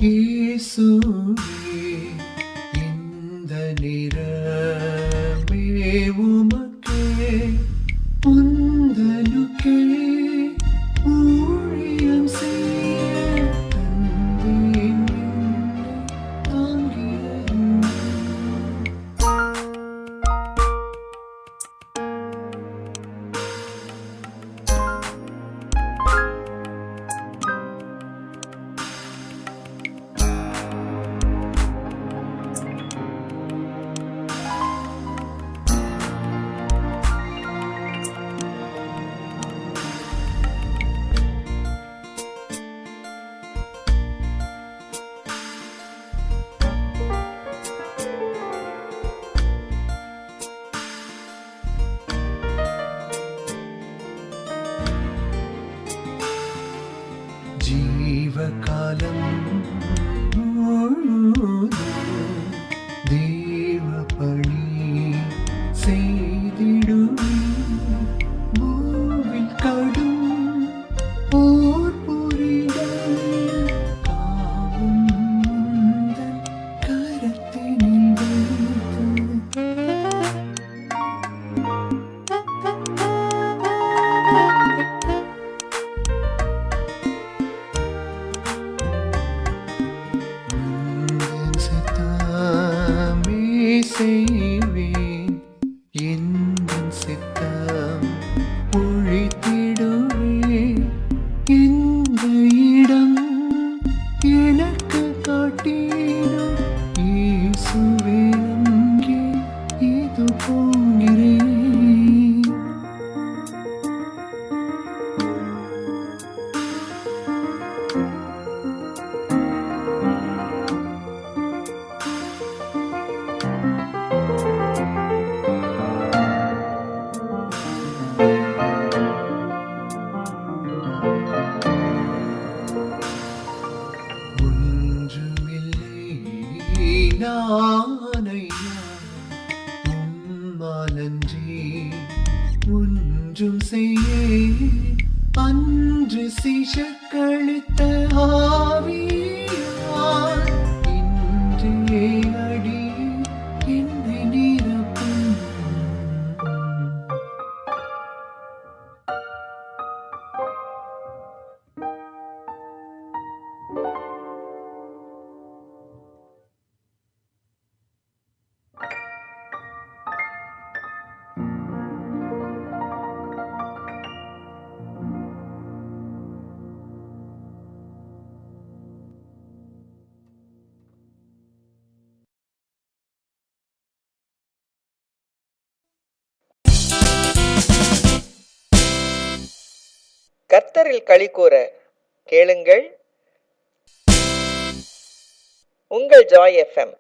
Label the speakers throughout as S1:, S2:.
S1: இயேசுவே இந்த நிறமே உமக்கே உந்தனுக்கே ஊழியம் செய்ய தந்தேன் தாங்கியருளும். ஜீவகாலம் முழுதும் தேவ பணி செய்திடுவே. பூவில் கடும் போர் புரித காவும் உந்தன் கரத்தினில் வைத்து. செய்வேன் எந்தன் சித்தம் ஒழித்திடுவேன். இந்த இடம் எனக்கு காட்டிடும் இயேசுவே அங்கே இது போகிறேன். நானையா உம்மாலன்றி ஒன்றும் செய்ய அன்று சிஷக்களித்த ஆவியால் இன்றே அடி என்னை நிரப்பும்.
S2: கர்த்தரில் களிகூர கேளுங்கள் உங்கள் ஜாய் எஃப்எம்.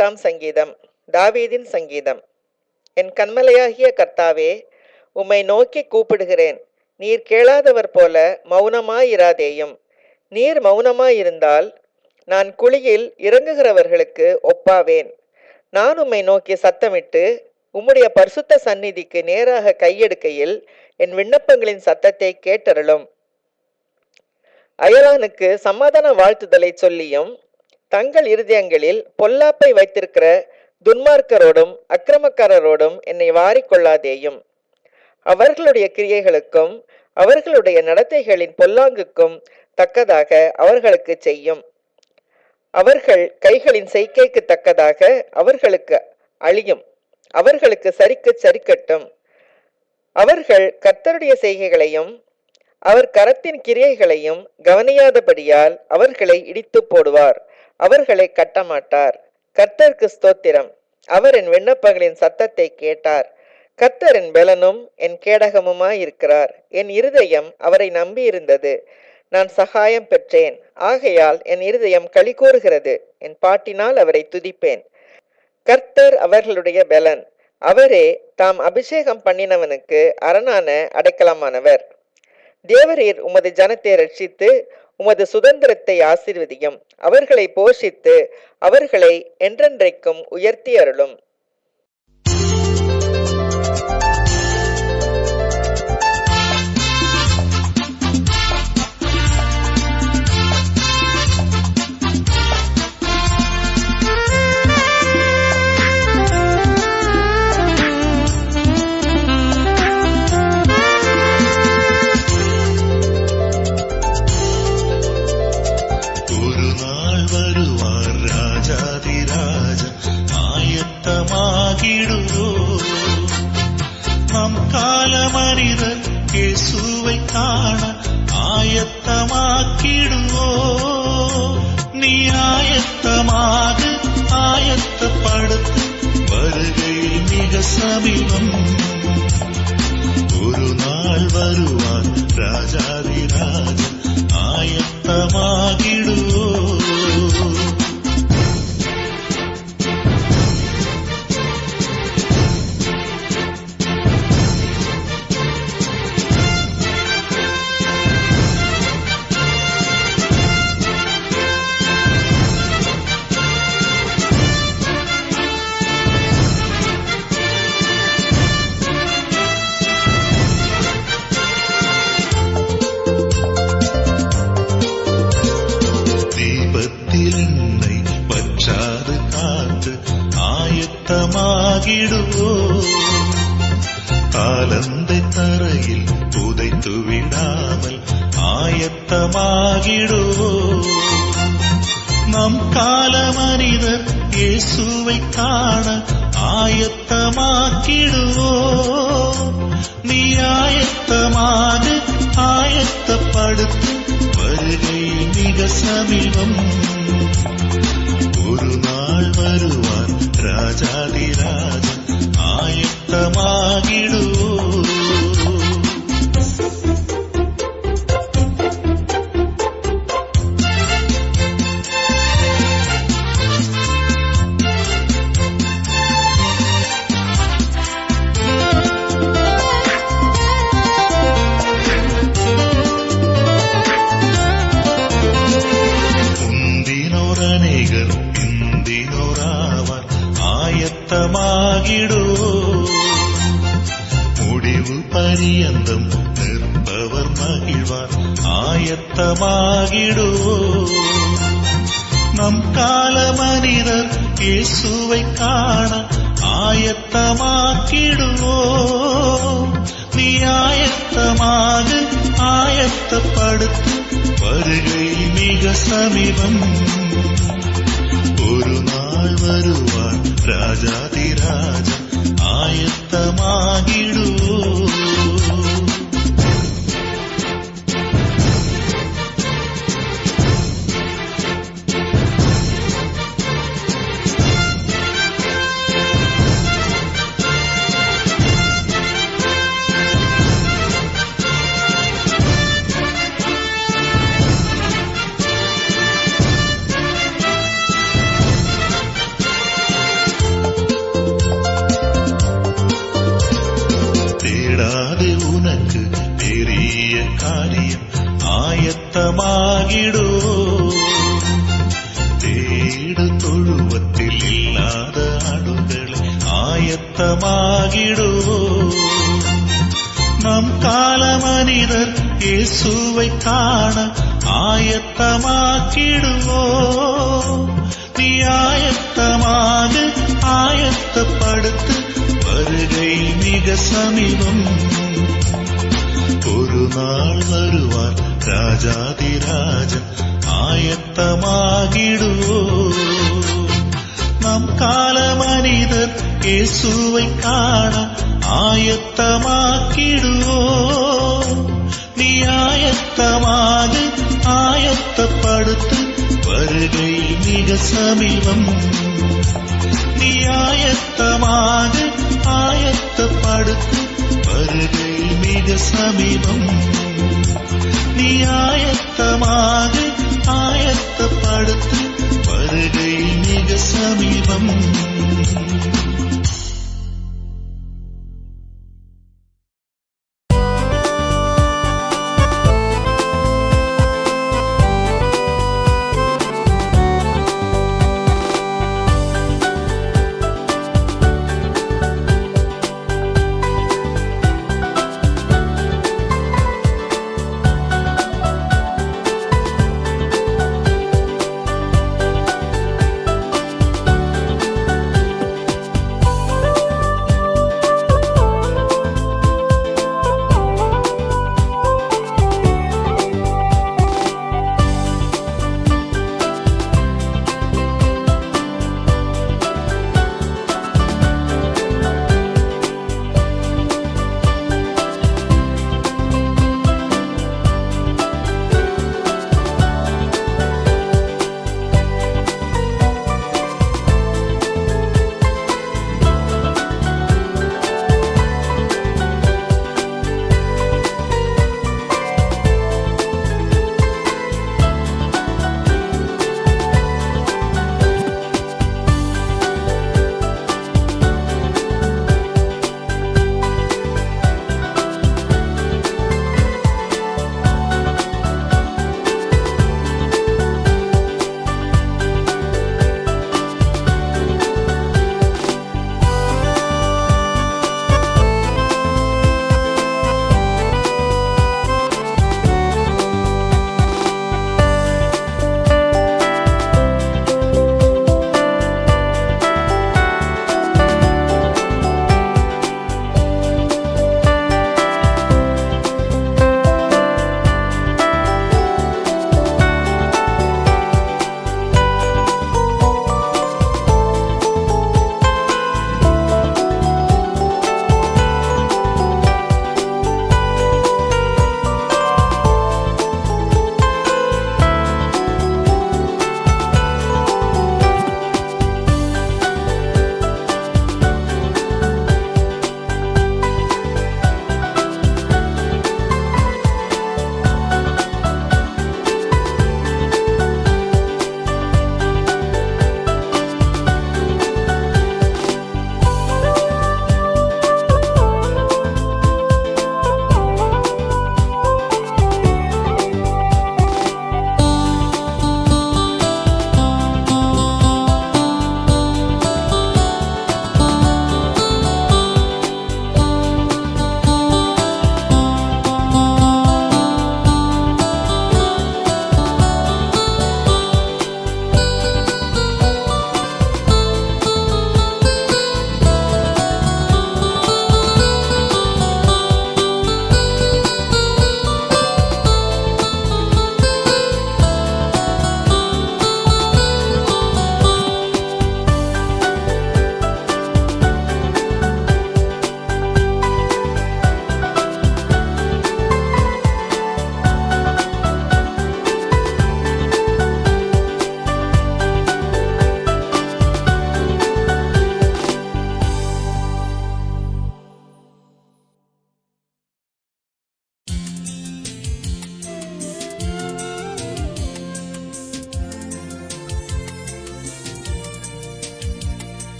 S2: 18ஆம் சங்கீதம். தாவீதின் சங்கீதம். என் கன்மலையாகிய கர்த்தாவே, உம்மை நோக்கி கூப்பிடுகிறேன். நீர் கேளாதவர் போல மௌனமாயிராதேயும். நீர் மௌனமாயிருந்தால் நான் குழியில் இறங்குகிறவர்களுக்கு ஒப்பாவேன். நான் உம்மை நோக்கி சத்தமிட்டு உம்முடைய பரிசுத்த சந்நிதிக்கு நேராக கையெடுக்கையில் என் விண்ணப்பங்களின் சத்தத்தை கேட்டருளும். அயலானுக்கு சமாதான வாழ்த்துதலை சொல்லியும் தங்கள் இருதயங்களில் பொல்லாப்பை வைத்திருக்கிற துன்மார்க்கரோடும் அக்கிரமக்காரரோடும் என்னை வாரிக்கொள்ளாதேயும். அவர்களுடைய கிரியைகளுக்கும் அவர்களுடைய நடத்தைகளின் பொல்லாங்குக்கும் தக்கதாக அவர்களுக்கு செய்யும். அவர்கள் கைகளின் செய்கைக்கு தக்கதாக அவர்களுக்கு அழியும். அவர்களுக்கு சரிக்கு சரிக்கட்டும். அவர்கள் கர்த்தருடைய செய்கைகளையும் அவர் கரத்தின் கிரியைகளையும் கவனியாதபடியால் அவர்களை இடித்து போடுவார். அவர்களை கட்டமாட்டார். கர்த்தருக்கு ஸ்தோத்திரம். அவர் என் விண்ணப்பங்களின் சத்தத்தை கேட்டார். கர்த்தர் என் பெலனும் என் கேடகமுமாயிருக்கிறார். என் இருதயம் அவரை நம்பியிருந்தது. நான் சகாயம் பெற்றேன். ஆகையால் என் இருதயம் களி கூறுகிறது. என் பாட்டினால் அவரை துதிப்பேன். கர்த்தர் அவர்களுடைய பெலன். அவரே தாம் அபிஷேகம் பண்ணினவனுக்கு அரணான அடைக்கலமானவர். தேவரீர் உமது ஜனத்தை ரட்சித்து உமது சுதந்திரத்தை ஆசீர்வதியும். அவர்களை போஷித்து அவர்களை என்றென்றைக்கும் உயர்த்தி அருளும்.
S3: மனிதர் இயேசுவை காண ஆயத்தமாக்கிடுவோ. நீ ஆயத்தமாக ஆயத்தப்படுத்து, வருகையில் மிக சமீபம். ஒரு நாள் வருவார் ராஜாதிராஜன், ஆயத்தமாகிடுவோ. காலந்தை தரையில் புதைத்து விடாமல் ஆயத்தமாகிடுவோ. நம் கால மனிதர் இயேசுவை காண ஆயத்தமாக்கிடுவோ. நீ ஆயத்தமாக ஆயத்தப்படுத்து, வருகை மிக சமீபம். ஒரு நாள் வருவார் ராஜாதிராஜன், ஆயத்தமாகிடுவோ. முந்தினோர் அநேகர் பிந்தினோராவார், ஆயத்தமாகிடுவோ. முடிவு பரியந்தம் நிற்பவர் மகிழ்வார், ஆயத்தமாகிடுவோ. நம் கால மனிதர் இயேசுவை காண ஆயத்தமாக்கிடுவோ. நீ ஆயத்தமாக ஆயத்தப்படுத்து, வருகை மிக சமீபம். ஒரு நாள் வருவார் ராஜாதிராஜன், ஆயத்தமாகிடுவோ. தேடு தொழுவத்தில் இல்லாத ஆடுகளை ஆயத்தமாகிடுவோ. நம் கால மனிதர் இயேசுவை காண ஆயத்தமாக்கிடுவோ. நீ ஆயத்தமாக ஆயத்தப்படுத்து, வருகை மிக சமீபம். ஒரு நாள் வருவார் ராஜாதிராஜன், ஆயத்தமாகிடுவோ. நம் கால மனிதர் இயேசுவை காண ஆயத்தமாக்கிடுவோ. நீ ஆயத்தமாக ஆயத்தப்படுத்து, வருகை மிக சமீபம். நீ ஆயத்தமாக ஆயத்தப்படுத்து, வருகை மிக சமீபம். நீ ஆயத்தமாக ஆயத்தப்படுத்து, வருகை மிக சமீபம்.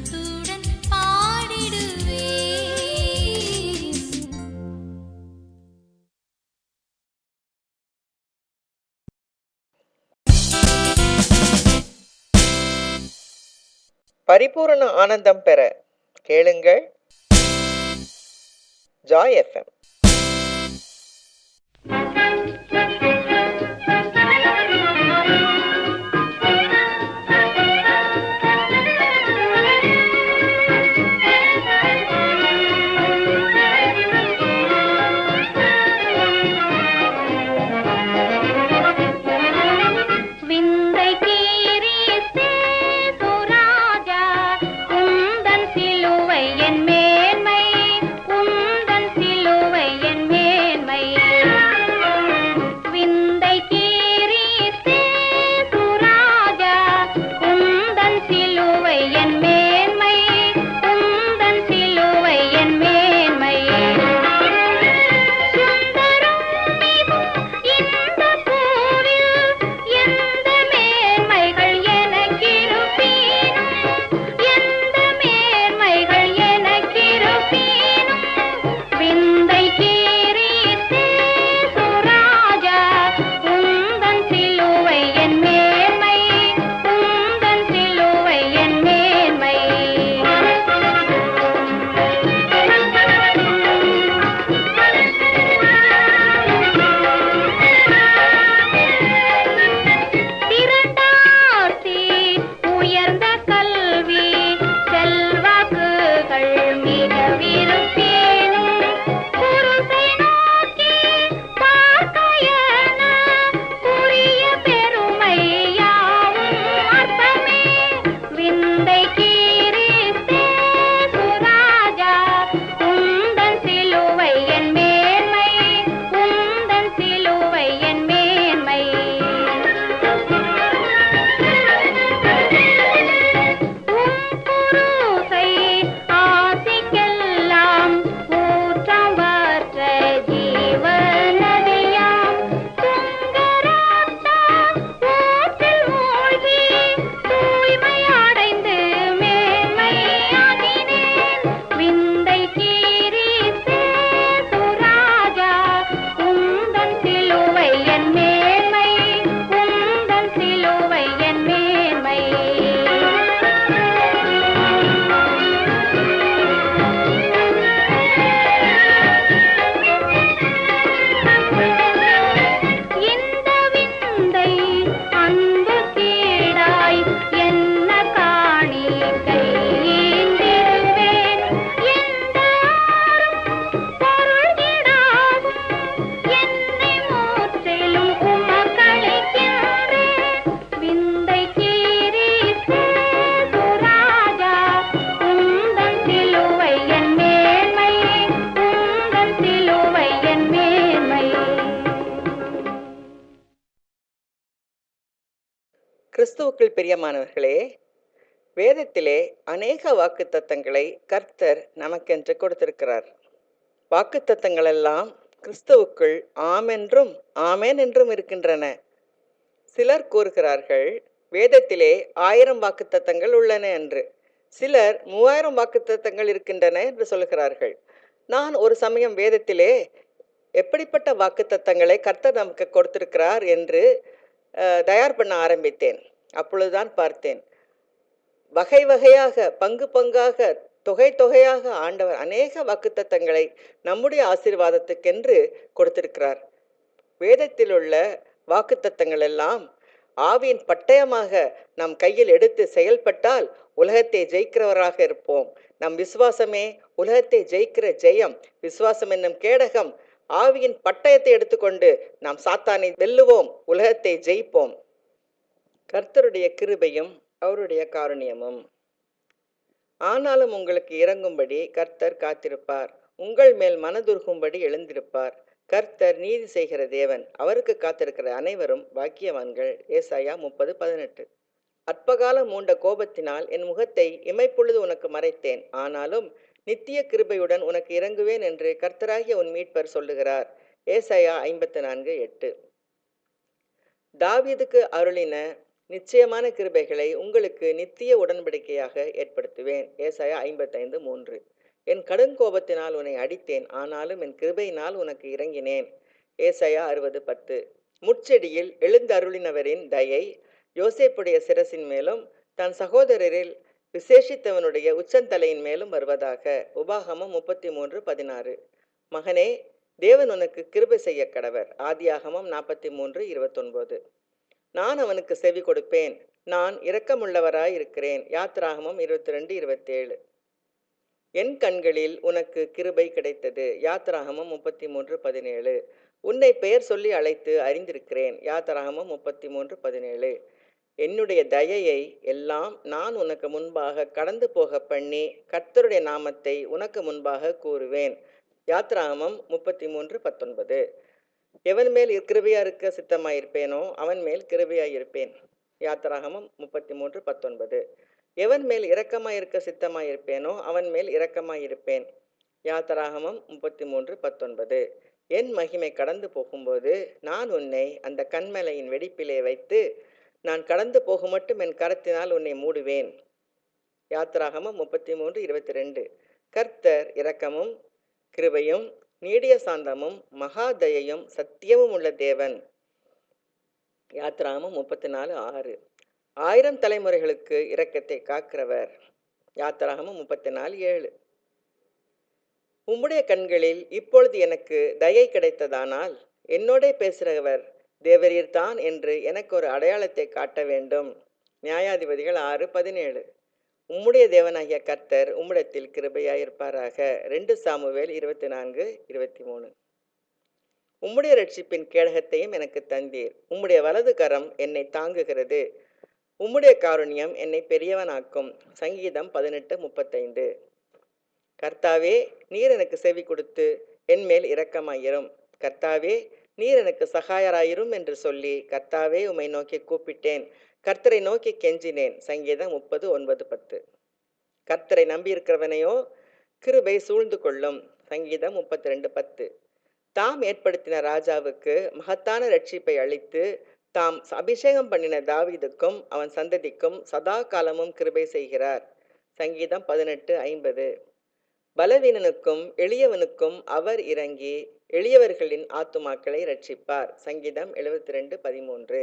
S4: கருத்துடன் பாடிடுவே.
S2: பரிபூரண ஆனந்தம் பெற கேளுங்கள் ஜாய் எஃப்எம்.
S4: விந்தை கீரிஸ்தே சுராஜா, உந்தன் சிலுவை என் மேன்மை, உந்தன் சிலுவை என் மேன்மை. விந்தை கீரிஸ்தே சுராஜா, உந்தன் சிலுவை என் மேன்மை, உந்தன் சிலுவை என் மேன்மை. சுந்தரம் மிகும் இந்த பூவில் எந்த மேன்மைகள் எனக்கிருப்பீனும், எந்த மேன்மைகள் எனக்கிருப்பீனும். விந்தை கீரிஸ்தே சுராஜா, உந்தன் சிலுவை என் மேன்மை, உந்தன் சிலுவை என் மேன்மை. திரண்டார்த்தி உயர்ந்த கல்வி செல்வாக்குகள் மிக விருப்பேனும், குருசை நோக்கி பார்க்கையன புரிய பெருமை யாவும் அற்பமே. விந்தை கீரிஸ்தே சுராஜா, உந்தன் சிலுவை என் மேன்மை, உந்தன் சிலுவை என் மேன்மை. குருசை ஆசிக்கெல்லாம் ஊற்றம் வற்ற ஜீவநதியாம், துங்கராத்த ஊற்றில் மூழ்கி தூய்மை அடைந்து மேன்மையாகினேன். விந்தை கீரிஸ்தே சுராஜா, உந்தன் சிலுவை என் மேன்மை, உந்தன் சிலுவை என் மேன்மை. இந்த விந்தை அன்பு கீடாய் என்ன காணிக்கை ஈந்திடுவேன். எந்த பொருள்கிடாகும் என்னை முற்றிலும் உமக்களிக்கின்றேன். விந்தை கீரிஸ்தே சுராஜா, உந்தன் சிலுவை என் மேன்மை, உந்தன் சிலுவை என் மேன்மை.
S2: கிறிஸ்துவுக்குள் பிரியமானவர்களே, வேதத்திலே அநேக வாக்குத்தத்தங்களை கர்த்தர் நமக்கென்று கொடுத்திருக்கிறார். வாக்குத்தத்தங்களெல்லாம் கிறிஸ்துவுக்குள் ஆமென்றும் ஆமேன் என்றும் இருக்கின்றன. சிலர் கூறுகிறார்கள் வேதத்திலே 1000 வாக்குத்தத்தங்கள் உள்ளன என்று. சிலர் 3000 வாக்குத்தத்தங்கள் இருக்கின்றன என்று சொல்கிறார்கள். நான் ஒரு சமயம் வேதத்திலே எப்படிப்பட்ட வாக்குத்தத்தங்களை கர்த்தர் நமக்கு கொடுத்திருக்கிறார் என்று தயார் பண்ண ஆரம்பித்தேன். அப்பொழுதுதான் பார்த்தேன், வகை வகையாக, பங்கு பங்காக, தொகை தொகையாக ஆண்டவர் அநேக வாக்குத்தத்தங்களை நம்முடைய ஆசீர்வாதத்துக்கென்று கொடுத்திருக்கிறார். வேதத்தில் உள்ள வாக்குத்தத்தங்கள் எல்லாம் ஆவியின் பட்டயமாக நம் கையில் எடுத்து செயல்பட்டால் உலகத்தை ஜெயிக்கிறவராக இருப்போம். நம் விசுவாசமே உலகத்தை ஜெயிக்கிற ஜெயம். விசுவாசம் என்னும் கேடகம். ஆவியின் பட்டயத்தை எடுத்துக்கொண்டு நாம் சாத்தானை வெல்லுவோம், உலகத்தை ஜெயிப்போம். கர்த்தருடைய கிருபையும் அவருடைய காருண்யமும். ஆனாலும் உங்களுக்கு இறங்கும்படி கர்த்தர் காத்திருப்பார், உங்கள் மேல் மனதுருகும்படி எழுந்திருப்பார். கர்த்தர் நீதி செய்கிற தேவன், அவருக்கு காத்திருக்கிற அனைவரும் பாக்கியவான்கள். ஏசாயா 30:18. அற்பகாலம் மூண்ட கோபத்தினால் என் முகத்தை இமைப்பொழுது உனக்கு மறைத்தேன், ஆனாலும் நித்திய கிருபையுடன் உனக்கு இறங்குவேன் என்று கர்த்தராகிய உன் மீட்பர் சொல்லுகிறார். ஏசாயா 54:8. தாவீதுக்கு அருளின நிச்சயமான கிருபைகளை உங்களுக்கு நித்திய உடன்படிக்கையாக ஏற்படுத்துவேன். ஏசாயா 55:3. என் கடும் கோபத்தினால் உன்னை அடித்தேன், ஆனாலும் என் கிருபையினால் உனக்கு இறங்கினேன். ஏசாயா 60:10. முட்செடியில் எழுந்தருளினவரின் தயை யோசேப்புடைய சிரசின் மேலும் தன் சகோதரரில் விசேஷித்தவனுடைய உச்சந்தலையின் மேலும் வருவதாக. உபாகமம் 33:16. மகனே, தேவன் உனக்கு கிருபை செய்ய கடவர். ஆதியாகமம் 43:29. நான் அவனுக்கு செவி கொடுப்பேன், நான் இரக்கமுள்ளவராய் இருக்கிறேன். யாத்திராகமம் 22:27. என் கண்களில் உனக்கு கிருபை கிடைத்தது. யாத்திராகமம் 33:17. உன்னை பெயர் சொல்லி அழைத்து அறிந்திருக்கிறேன். யாத்திராகமம் 33:17. என்னுடைய தயையை எல்லாம் நான் உனக்கு முன்பாக கடந்து போக பண்ணி கர்த்தருடைய நாமத்தை உனக்கு முன்பாக கூறுவேன். யாத்திராகமம் 33:19. எவன் மேல் கிருபையா இருக்க சித்தமாயிருப்பேனோ அவன் மேல் கிருபையாயிருப்பேன். யாத்திராகமம் 33:19. எவன் மேல் இரக்கமாயிருக்க சித்தமாயிருப்பேனோ அவன் மேல் இரக்கமாயிருப்பேன். யாத்திராகமம் 33:19. என் மகிமை கடந்து போகும்போது நான் உன்னை அந்த கன்மலையின் வெடிப்பிலே வைத்து நான் கடந்து போகும் மட்டும் என் கரத்தினால் உன்னை மூடுவேன். யாத்திராகமம் 33:22. கர்த்தர் இரக்கமும் கிருபையும் நீடிய சாந்தமும் மகாதயையும் சத்தியமும் உள்ள தேவன். யாத்திராகமம் 34:6. 1000 தலைமுறைகளுக்கு இரக்கத்தை காக்கிறவர். யாத்திராகமம் 34:7. உம்முடைய கண்களில் இப்பொழுது எனக்கு தயை கிடைத்ததானால் என்னோட பேசுகிறவர் தேவரீர்தான் என்று எனக்கு ஒரு அடையாளத்தை காட்ட வேண்டும். நியாயாதிபதிகள் 6:17. உம்முடைய தேவனாகிய கர்த்தர் உம்மிடத்தில் கிருபையாயிருப்பாராக. 2 சாமுவேல் 24:23. உம்முடைய ரட்சிப்பின் கேடகத்தையும் எனக்கு தந்தீர். உம்முடைய வலது கரம் என்னை தாங்குகிறது. உம்முடைய காருண்யம் என்னை பெரியவனாக்கும். சங்கீதம் 18:35. கர்த்தாவே, நீர் எனக்கு செவி கொடுத்து என் மேல் இரக்கமாயிரும். கர்த்தாவே, நீர் எனக்கு சகாயராயிரும் என்று சொல்லி கர்த்தாவே உம்மை நோக்கி கூப்பிட்டேன். கர்த்தரை நோக்கி கெஞ்சினேன். சங்கீதம் 30:9-10. கர்த்தரை நம்பியிருக்கிறவனையோ கிருபை சூழ்ந்து கொள்ளும். சங்கீதம் 32:10. தாம் ஏற்படுத்தின ராஜாவுக்கு மகத்தான ரட்சிப்பை அளித்து தாம் அபிஷேகம் பண்ணின தாவீதுக்கும் அவன் சந்ததிக்கும் சதா காலமும் கிருபை செய்கிறார். சங்கீதம் 18:50. பலவீனனுக்கும் எளியவனுக்கும் அவர் இறங்கி எளியவர்களின் ஆத்துமாக்களை ரட்சிப்பார். சங்கீதம் 72:13.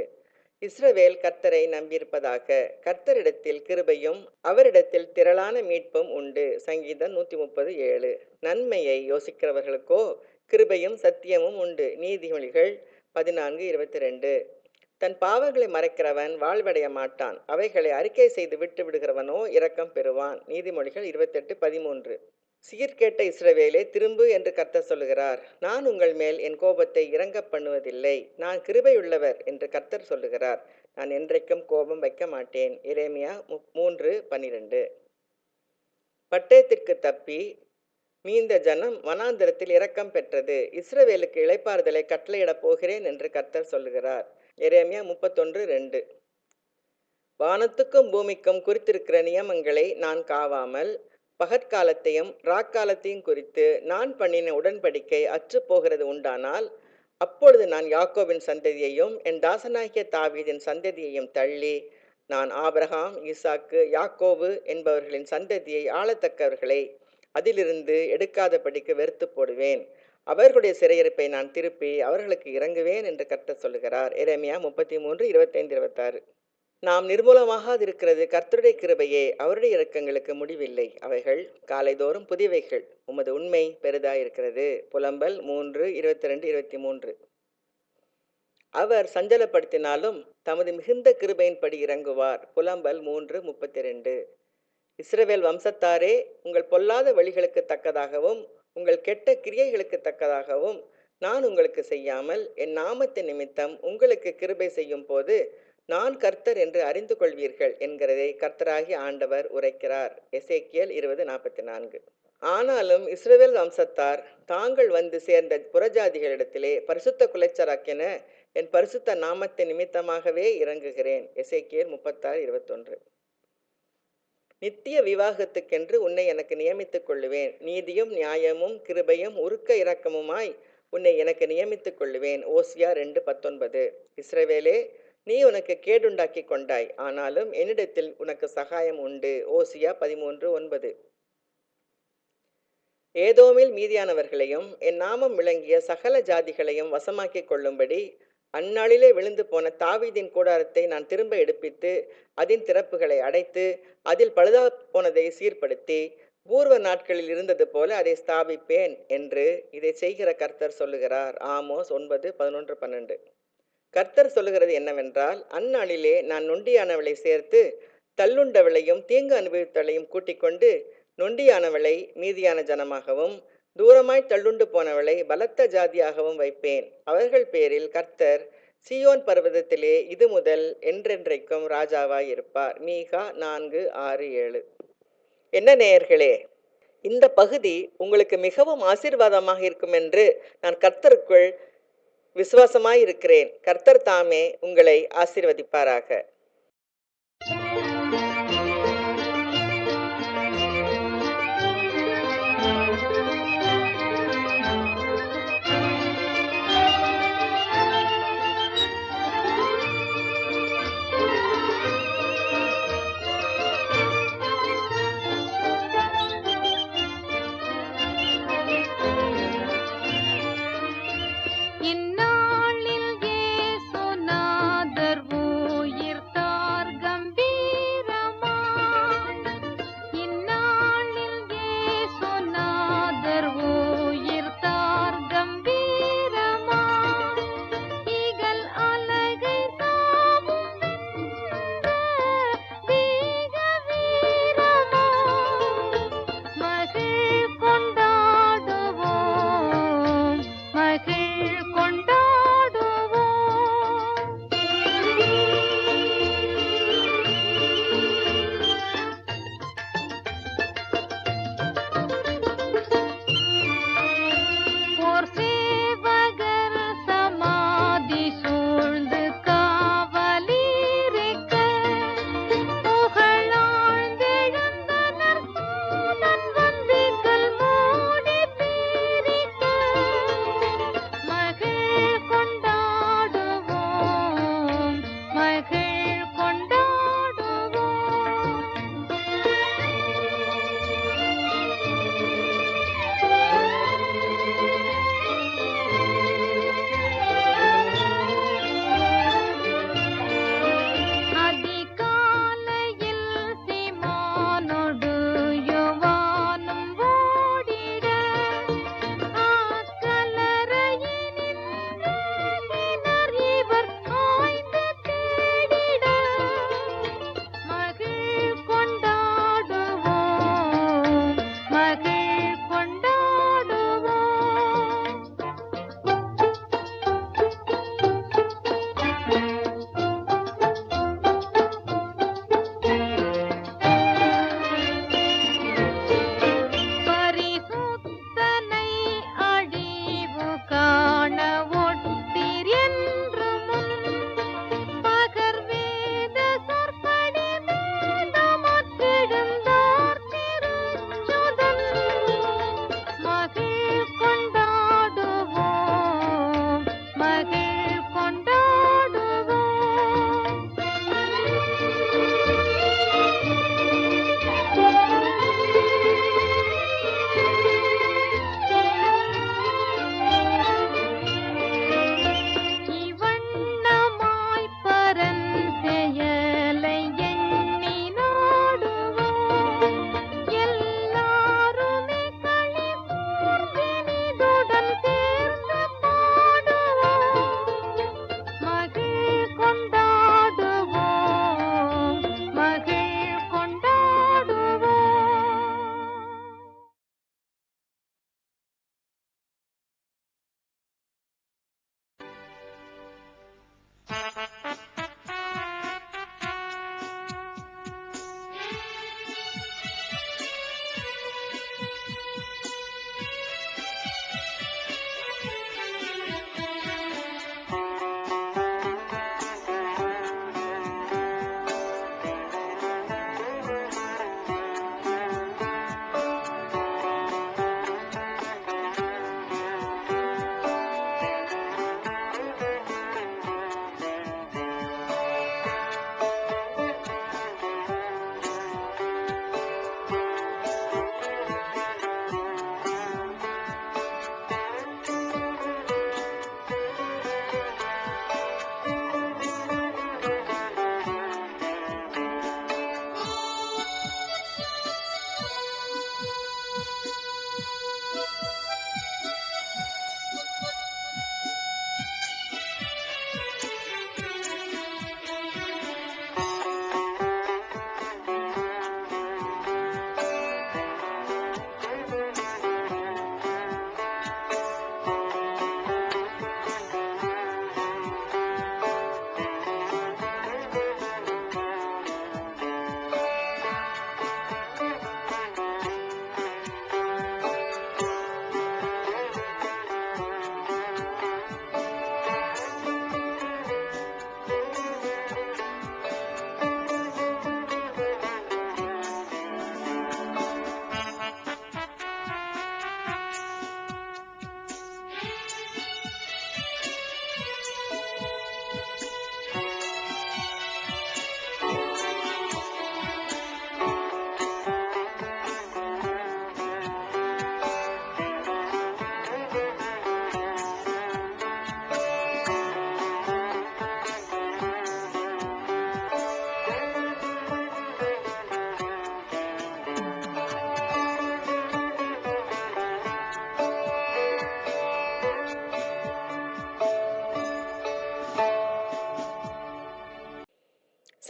S2: இஸ்ரவேல் கர்த்தரை நம்பியிருப்பதாக. கர்த்தரிடத்தில் கிருபையும் அவரிடத்தில் திரளான மீட்பும் உண்டு. சங்கீதம் 130:7. நன்மையை யோசிக்கிறவர்களுக்கோ கிருபையும் சத்தியமும் உண்டு. நீதிமொழிகள் 14:22. தன் பாவங்களை மறைக்கிறவன் வாழ்வடைய மாட்டான், அவைகளை அறிக்கை செய்து விட்டு விடுகிறவனோ இரக்கம் பெறுவான். நீதிமொழிகள் 28:13. சீர்கேட்ட இஸ்ரவேலே, திரும்பு என்று கர்த்தர் சொல்லுகிறார். நான் உங்கள் மேல் என் கோபத்தை இறங்க பண்ணுவதில்லை. நான் கிருபையுள்ளவர் என்று கர்த்தர் சொல்லுகிறார். நான் என்றைக்கும் கோபம் வைக்க மாட்டேன். எரேமியா 3:12. பட்டயத்திற்கு தப்பி மீந்த ஜனம் வனாந்தரத்தில் இரக்கம் பெற்றது. இஸ்ரவேலுக்கு இளைப்பாறுதலை கட்டளையிடப் போகிறேன் என்று கர்த்தர் சொல்லுகிறார். எரேமியா 31:2. வானத்துக்கும் பூமிக்கும் குறித்திருக்கிற நியமங்களை நான் காவாமல் பகற்காலத்தையும் ராக்காலத்தையும் குறித்து நான் பண்ணின உடன்படிக்கை அற்று போகிறது உண்டானால், அப்பொழுது நான் யாக்கோபின் சந்ததியையும் என் தாசனாகிய தாவீதின் சந்ததியையும் தள்ளி நான் ஆபிரகாம், ஈசாக்கு, யாக்கோபு என்பவர்களின் சந்ததியை ஆளத்தக்கவர்களை அதிலிருந்து எடுக்காதபடிக்கு வெறுத்து போடுவேன். அவர்களுடைய சிறையிருப்பை நான் திருப்பி அவர்களுக்கு இறங்குவேன் என்று கர்த்தர் சொல்லுகிறார். எரேமியா 33:25-26. நாம் நிர்மூலமாகாதிருக்கிறது கர்த்தருடைய கிருபையே, அவருடைய இரக்கங்களுக்கு முடிவில்லை. அவைகள் காலைதோறும் புதியவைகள். உமது உண்மை பெரிதாயிருக்கிறது. புலம்பல் 3:22-23. அவர் சஞ்சலப்படுத்தினாலும் தமது மிகுந்த கிருபையின்படி இறங்குவார். புலம்பல் 3:32. இஸ்ரவேல் வம்சத்தாரே, உங்கள் பொல்லாத வழிகளுக்கு தக்கதாகவும் உங்கள் கெட்ட கிரியைகளுக்கு தக்கதாகவும் நான் உங்களுக்கு செய்யாமல் என் நாமத்தின் நிமித்தம் உங்களுக்கு கிருபை செய்யும் போது நான் கர்த்தர் என்று அறிந்து கொள்வீர்கள் என்கிறதை கர்த்தராகி ஆண்டவர் உரைக்கிறார். எசேக்கியேல் 20:44. ஆனாலும் இஸ்ரவேல் வம்சத்தார் தாங்கள் வந்து சேர்ந்த புறஜாதிகளிடத்திலே பரிசுத்த குலைச்சராக்கென என் பரிசுத்த நாமத்தின் நிமித்தமாகவே இறங்குகிறேன். எசேக்கியேல் 36:21. நித்திய விவாகத்துக்கென்று உன்னை எனக்கு நியமித்துக் கொள்ளுவேன். நீதியும் நியாயமும் கிருபையும் உருக்க இரக்கமுமாய் உன்னை எனக்கு நியமித்துக் கொள்ளுவேன். ஓசியா 2:19. இஸ்ரவேலே, நீ உனக்கு கேடுண்டாக்கி கொண்டாய், ஆனாலும் என்னிடத்தில் உனக்கு சகாயம் உண்டு. ஓசியா 13:9. ஏதோமில் மீதியானவர்களையும் என் நாமம் விளங்கிய சகல ஜாதிகளையும் வசமாக்கிக் கொள்ளும்படி அந்நாளிலே விழுந்து போன தாவீதின் கூடாரத்தை நான் திரும்ப எடுப்பித்து அதன் திறப்புகளை அடைத்து அதில் பழுதா போனதை சீர்படுத்தி பூர்வ நாட்களில் இருந்தது போல அதை ஸ்தாபிப்பேன் என்று இதை செய்கிற கர்த்தர் சொல்லுகிறார். ஆமோஸ் 9:11-12. கர்த்தர் சொல்லுகிறது என்னவென்றால், அந்நாளிலே நான் நொண்டியானவளை சேர்த்து தள்ளுண்டவளையும் தீங்கு அனுபவித்தவளையும் கூட்டிக் கொண்டு நொண்டியானவளை மீதியான ஜனமாகவும் தூரமாய் தள்ளுண்டு போனவளை பலத்த ஜாதியாகவும் வைப்பேன். அவர்கள் பேரில் கர்த்தர் சீயோன் பர்வதத்திலே இது முதல் என்றென்றைக்கும் ராஜாவாய் இருப்பார். மீகா 4:6-7. என்ன நேயர்களே, இந்த பகுதி உங்களுக்கு மிகவும் ஆசீர்வாதமாக இருக்கும் என்று நான் கர்த்தருக்குள் விசுவாசமாய் இருக்கிறேன். கர்த்தர் தாமே உங்களை ஆசீர்வதிப்பாராக.
S4: இந்நாளில் இயேசுநாதர் உயிர்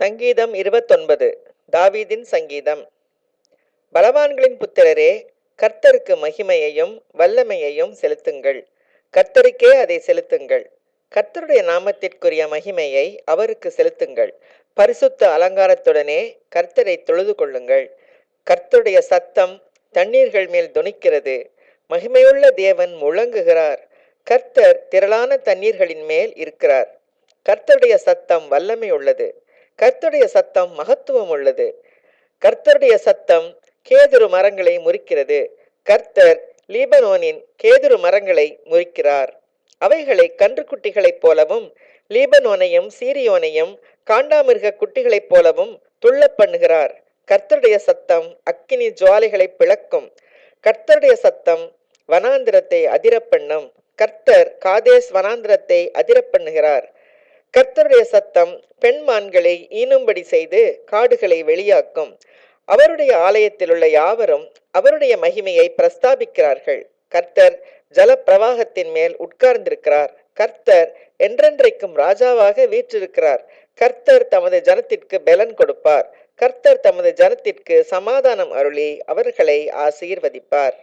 S2: சங்கீதம் 29. தாவீதின் சங்கீதம். பலவான்களின் புத்திரரே, கர்த்தருக்கு மகிமையையும் வல்லமையையும் செலுத்துங்கள். கர்த்தருக்கே அதை செலுத்துங்கள். கர்த்தருடைய நாமத்திற்குரிய மகிமையை அவருக்கு செலுத்துங்கள். பரிசுத்த அலங்காரத்துடனே கர்த்தரை தொழுது கொள்ளுங்கள். கர்த்தருடைய சத்தம் தண்ணீர்கள் மேல் தொனிக்கிறது. மகிமையுள்ள தேவன் முழங்குகிறார். கர்த்தர் திரளான தண்ணீர்களின் மேல் இருக்கிறார். கர்த்தருடைய சத்தம் வல்லமை உள்ளது. கர்த்தருடைய சத்தம் மகத்துவம் உள்ளது. கர்த்தருடைய சத்தம் கேதுரு மரங்களை முறிக்கிறது. கர்த்தர் லீபனோனின் கேதுரு மரங்களை முறிக்கிறார். அவைகளை கன்றுக்குட்டிகளைப் போலவும் லீபனோனையும் சீரியோனையும் காண்டாமிருக குட்டிகளைப் போலவும் துள்ள பண்ணுகிறார். கர்த்தருடைய சத்தம் அக்கினி ஜுவாலைகளை பிளக்கும். கர்த்தருடைய சத்தம் வனாந்திரத்தை அதிரப்பண்ணும். கர்த்தர் காதேஸ் வனாந்திரத்தை அதிரப்பண்ணுகிறார். கர்த்தருடைய சத்தம் பெண்மான்களை ஈனும்படி செய்து காடுகளை வெளியாக்கும். அவருடைய ஆலயத்தில் உள்ள யாவரும் அவருடைய மகிமையை பிரஸ்தாபிக்கிறார்கள். கர்த்தர் ஜல பிரவாகத்தின் மேல் உட்கார்ந்திருக்கிறார். கர்த்தர் என்றென்றைக்கும் ராஜாவாக வீற்றிருக்கிறார். கர்த்தர் தமது ஜனத்திற்கு பெலன் கொடுப்பார். கர்த்தர் தமது ஜனத்திற்கு சமாதானம் அருளி அவர்களை ஆசீர்வதிப்பார்.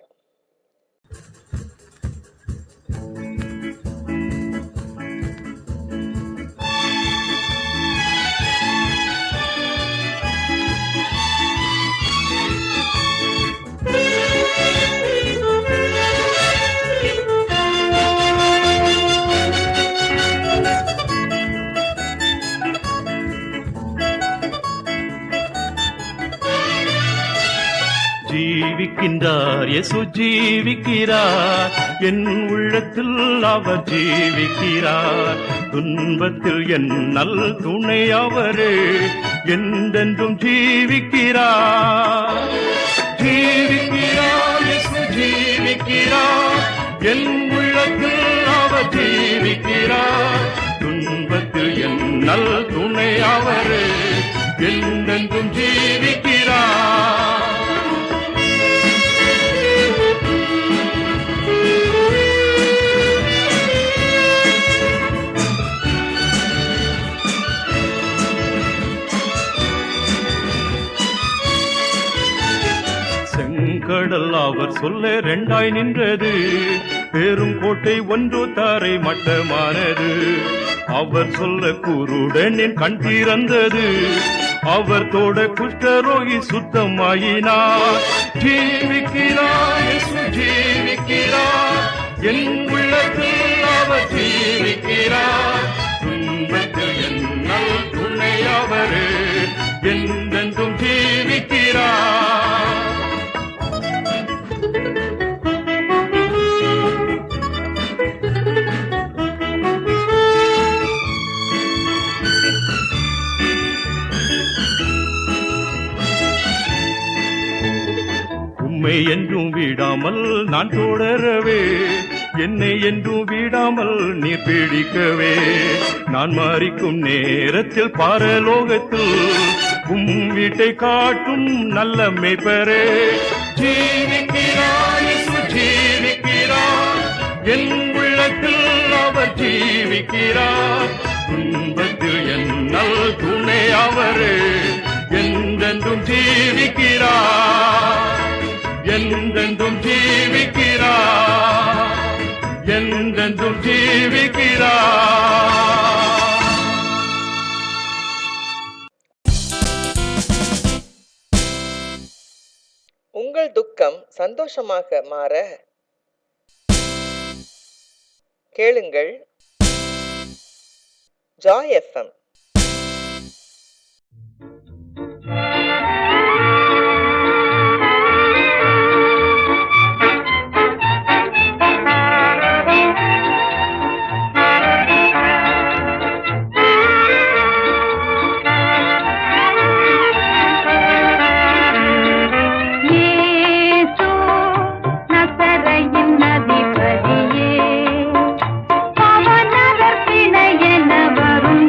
S3: ஜீவிக்கின்றார், இயேசு ஜீவிக்கிறார், என் உள்ளத்தில் அவர் ஜீவிக்கிறார். துன்பத்தில் என் நல் துணை அவரே, என்றென்றும் ஜீவிக்கிறார். ஜீவிக்கிறார், இயேசு ஜீவிக்கிறார், என் உள்ளத்தில் அவர் ஜீவிக்கிறார். துன்பத்தில் என் நல் துணை அவரே, என்றென்றும் ஜீவிக்கிறார். கடல் அவர் சொல்ல ரெண்டாய் நின்றது, பெரும் கோட்டை ஒன்று தாரை மட்டமானது. அவர் சொல்ல குருடனின் கண் திறந்தது, அவர் தோட குஷ்டரோகி சுத்தமாயினார். ஜீவிக்கிறார், இயேசு ஜீவிக்கிறார், என் உள்ளத்தில் அவர் ஜீவிக்கிறார். துன்பத்தில் என்னல் துணை அவரே, என்றென்றும் ஜீவிக்கிறார். உம்மை என்றும் விடாமல் நான் தொடரவே, என்னை என்றும் விடாமல் நீர் பிடிக்கவே. நான் மரிக்கும் நேரத்தில் பாரலோகத்தில் உம் வீட்டை காட்டும் நல்ல மேய்ப்பரே. ஜீவிக்கிறார், இயேசு ஜீவிக்கிறார், என் உள்ளத்தில் அவர் ஜீவிக்கிறார். துன்பத்தில் என்னல் துணை அவரே, என்றென்றும் ஜீவிக்கிறார். என்றென்றும் ஜீவிக்கிறார், என்றென்றும் ஜீவிக்கிறார்.
S2: உங்கள் துக்கம் சந்தோஷமாக மாற கேளுங்கள் ஜாய் எஃப்எம்.
S4: அதிபதியே, பவனவர் பிணையென வரும்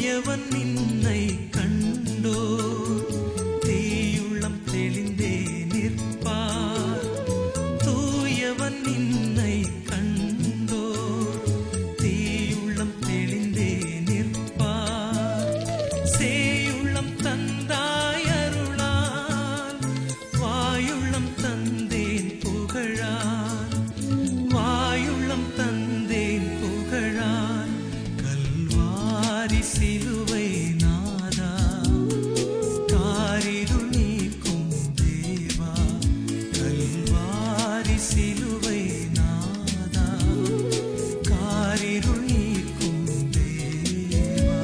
S3: தூயவன் நின்னை கண்டோ தீயுள்ளம் தெளிந்தே நிற்பார். தூயவன் நின்னை கண்டோ தீயுள்ளம் தெளிந்தே நிற்பார். சேயுள்ளம் தந்தாய் அருளால் வாயுள்ளம் தந்தேன் புகழால். வாயுள்ளம் தந்தேன் புகழால். கல்வாரி சிலுவை நாதா காரிருள் நீக்கும் தேவா. கல்வாரி சிலுவை நாதா காரிருள் நீக்கும் தேவா.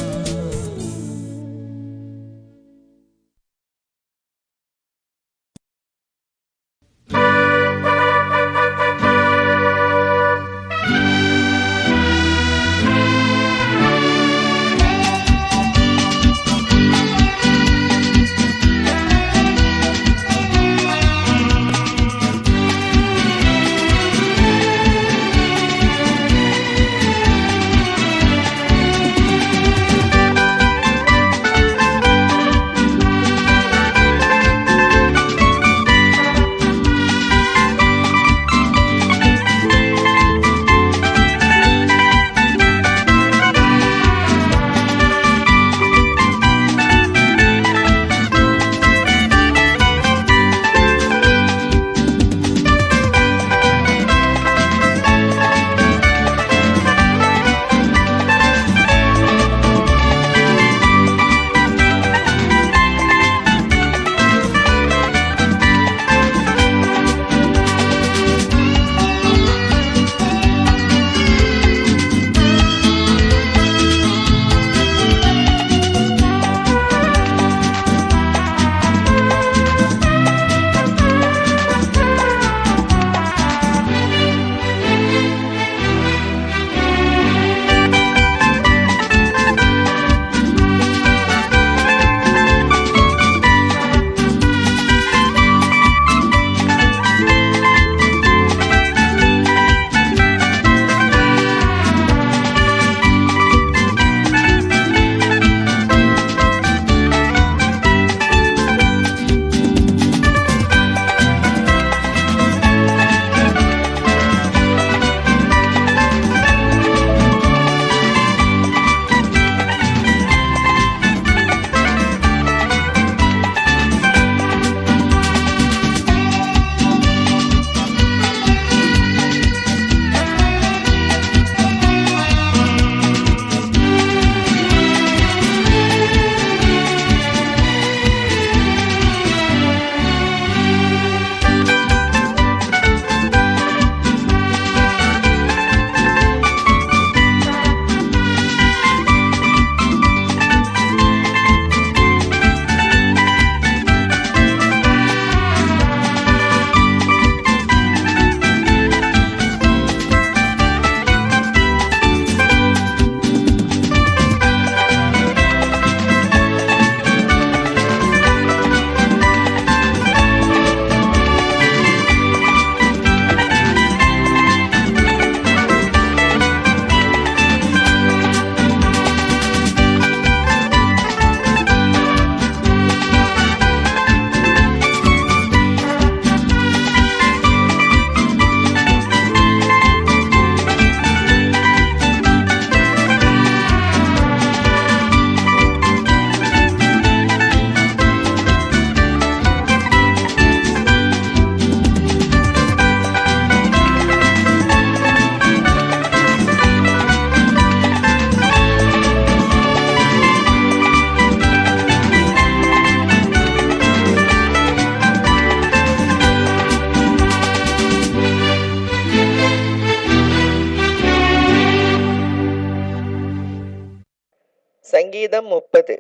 S2: சங்கீதம் 30.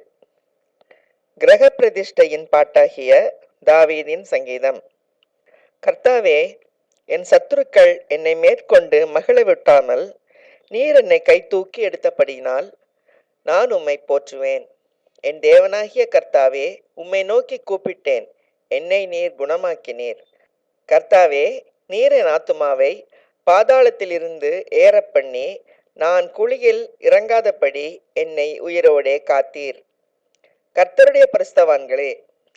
S2: கிரக பிரதிஷ்டையின் பாட்டாகிய தாவீதின் சங்கீதம். கர்த்தாவே, என் சத்துருக்கள் என்னை மேற்கொண்டு மகிழ விட்டாமல் நீர் என்னை கை தூக்கி எடுத்தபடியினால் நான் உம்மை போற்றுவேன். என் தேவனாகிய கர்த்தாவே, உம்மை நோக்கி கூப்பிட்டேன், என்னை நீர் குணமாக்கினீர். கர்த்தாவே, நீர் என் ஆத்துமாவை பாதாளத்திலிருந்து ஏறப்பண்ணி நான் குழியில் இறங்காதபடி என்னை உயிரோடே காத்தீர். கர்த்தருடைய பரிசுத்தவான்களே,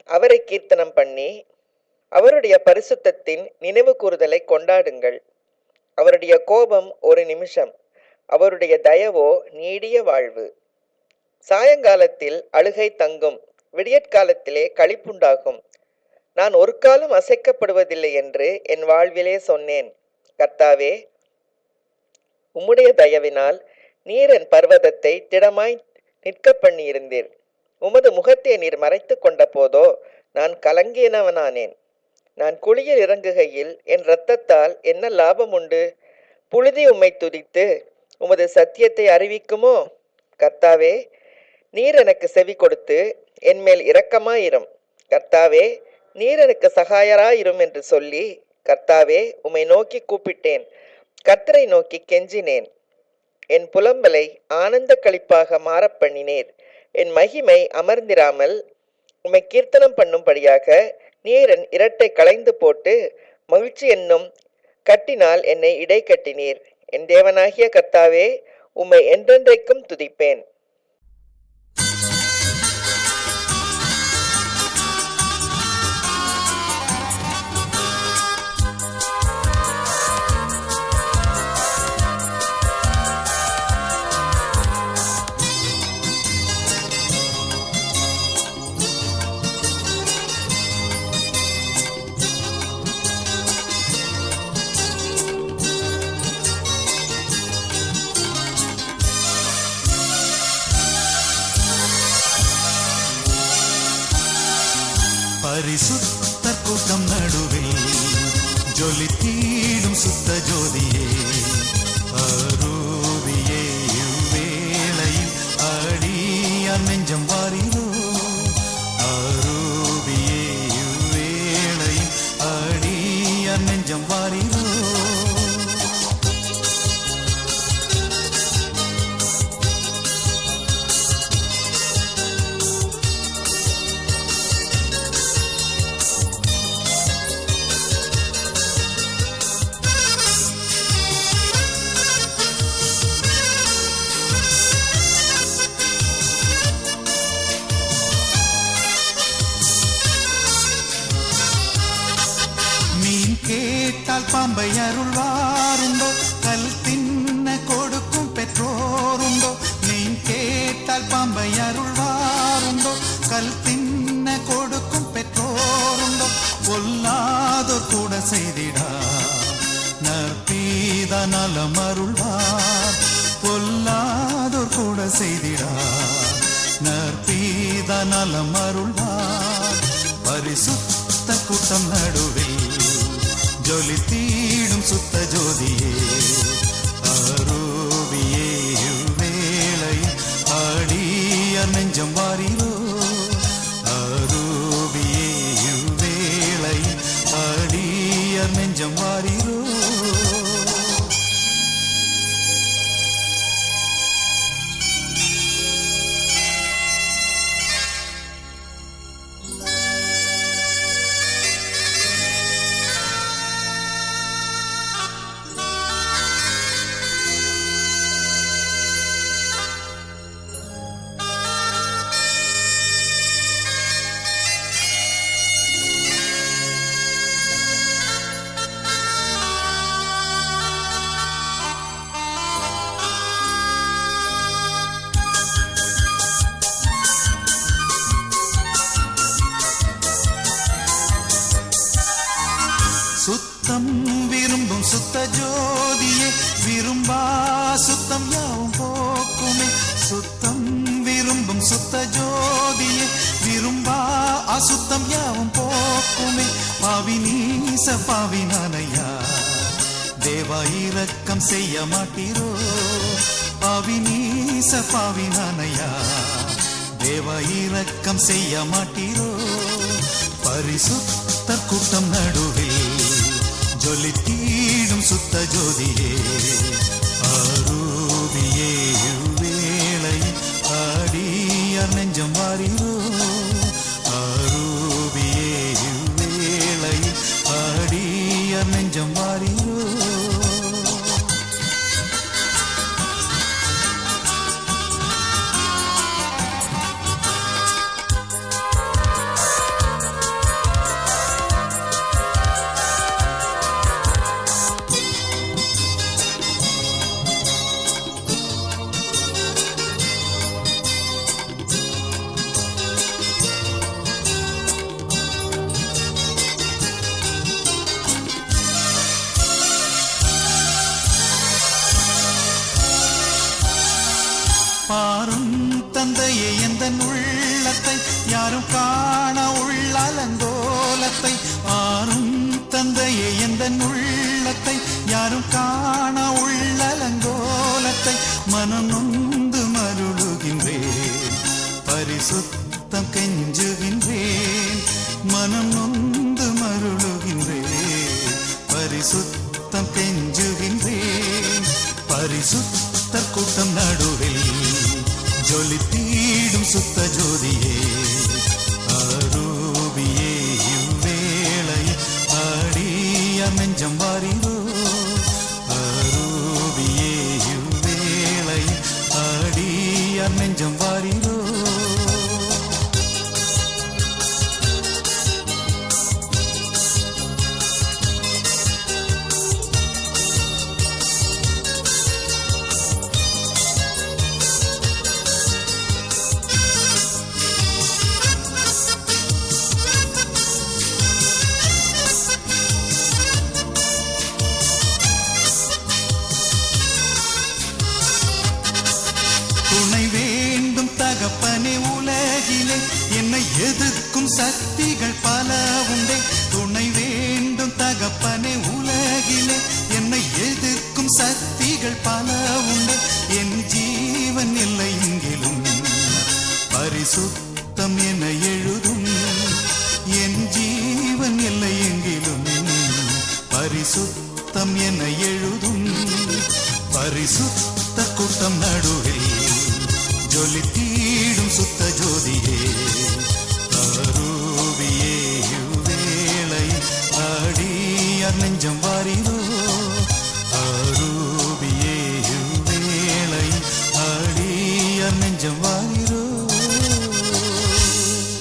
S2: அவரை கீர்த்தனம் பண்ணி அவருடைய பரிசுத்தத்தின் நினைவு கூறுதலை கொண்டாடுங்கள். அவருடைய கோபம் ஒரு நிமிஷம், அவருடைய தயவோ நீடிய வாழ்வு. சாயங்காலத்தில் அழுகை தங்கும், விடியற்காலத்திலே களிப்புண்டாகும். நான் ஒரு காலம் அசைக்கப்படுவதில்லை என்று என் வாழ்விலே சொன்னேன். கர்த்தாவே, உம்முடைய தயவினால் நீர் என் பர்வதத்தை திடமாய் நிற்க பண்ணியிருந்தீர். உமது முகத்தை நீர் மறைத்து கொண்ட போதோ நான் கலங்கியனவனானேன். நான் குழியில் இறங்குகையில் என் இரத்தத்தால் என்ன லாபம் உண்டு? புழுதி உம்மை துதித்து உமது சத்தியத்தை அறிவிக்குமோ? கர்த்தாவே, நீர் எனக்கு செவி கொடுத்து என்மேல் இரக்கமாயிரும். கர்த்தாவே, நீர் எனக்கு சகாயராயிரும் என்று சொல்லி, கர்த்தாவே, உம்மை நோக்கி கூப்பிட்டேன். கர்த்தரை நோக்கி கெஞ்சினேன். என் புலம்பலை ஆனந்த களிப்பாக மாறப்பண்ணினேர். என் மகிமை அமர்ந்திராமல் உம்மை கீர்த்தனம் பண்ணும்படியாக நீர் என் இரட்டை களைந்து போட்டு மகிழ்ச்சி என்னும் கட்டினால் என்னை இடை கட்டினீர். என் தேவனாகிய கர்த்தாவே, உம்மை என்றென்றைக்கும் துதிப்பேன்.
S3: பரிசுத்த கூட்டம் நடுவில் ஜொலித்தீடும் சுத்த ஜோதியே, அரூபியே, இவ்வேளையில் அடியார் நெஞ்சம் வாரிரோ. அரூபியே, இவ்வேளையில் அடியார் நெஞ்சம் வாரிரோ. கேட்டால் பாம்பை அருள்வாருண்டோ? கல் தின்ன கொடுக்கும் பெற்றோருண்டோ? நீ கேட்டால் பாம்பை அருள்வாருண்டோ? கல் தின்ன கொடுக்கும் பெற்றோருண்டோ? பொல்லாதோர் கூட செய்திடா நற்பீத நலம் அருள்வார். பொல்லாதோர் கூட செய்திடா நற்பீத நலம் அருள்வார். பரிசுத்த கூட்டம் நடுவில் ஜொலித்தீடும் சுத்த ஜோதியே, அரூபியே, இவ்வேளையில் அடியார் நெஞ்சம் வாரிரோ. அரூபியே, இவ்வேளையில் அடியார் நெஞ்சம் வாரிரோ. சுத்தம் விரும்பும் சுத்த ஜோதியே, விரும்பா சுத்தம் யாவும் போக்குமே. சுத்தம் விரும்பும் சுத்த ஜோதியே, விரும்பா அசுத்தம் யாவும் போக்குமே. பாவினீச பாவினானையா, தேவா இரக்கம் செய்ய மாட்டீரோ. பாவினீச பாவினானையா, தேவா இரக்கம் செய்ய மாட்டீரோ. பரிசுத்த கூட்டம் நடுவில் ஜொலித்தீடும் சுத்த ஜோதியே, அரூபியே, இவ்வேளையில் அடியார் நெஞ்சம் வாரிரோ. அரூபியே, இவ்வேளையில் அடியார் நெஞ்சம் வாரிரோ. வரத்தை ஆறும் தந்தையே எந்த உள்ளத்தை யாரும் காண உள்ளலங்கோலத்தை மனம் நொந்து மருளுகின்றேன் பரிசுத்தம் கெஞ்சுகின்றேன் மனம் நொந்து மருளுகின்றேன் பரிசுத்தம் கெஞ்சுகின்றேன் பரிசுத்தர் கூட்டம் நடுவில் ஜொலித்தீடும் சுத்த ஜோதியே அரூபியே இவ்வேளை ஆடிய நெஞ்சம் வாரிரோ அரூபியே இவ்வேளை ஆடிய நெஞ்சம் வாரிரோ துணை வேண்டும் தகப்பனே உலகிலே என்னை எதிர்க்கும் சக்திகள் பல உண்டே துணை வேண்டும் தகப்பனே உலகிலே என்னை எதிர்க்கும் சக்திகள் பல உண்டே என் ஜீவன் இல்லை எங்கிலும் பரிசுத்தம் என எழுதும் என் ஜீவன் இல்லை எங்கிலும் பரிசுத்தம் என எழுதும் பரிசுத்த கூட்டம் நடுவில் ஜொலித்தீடும் சுத்த ஜோதியே அரூபியே இவ்வேளை ஆடிய நெஞ்சம் வாரி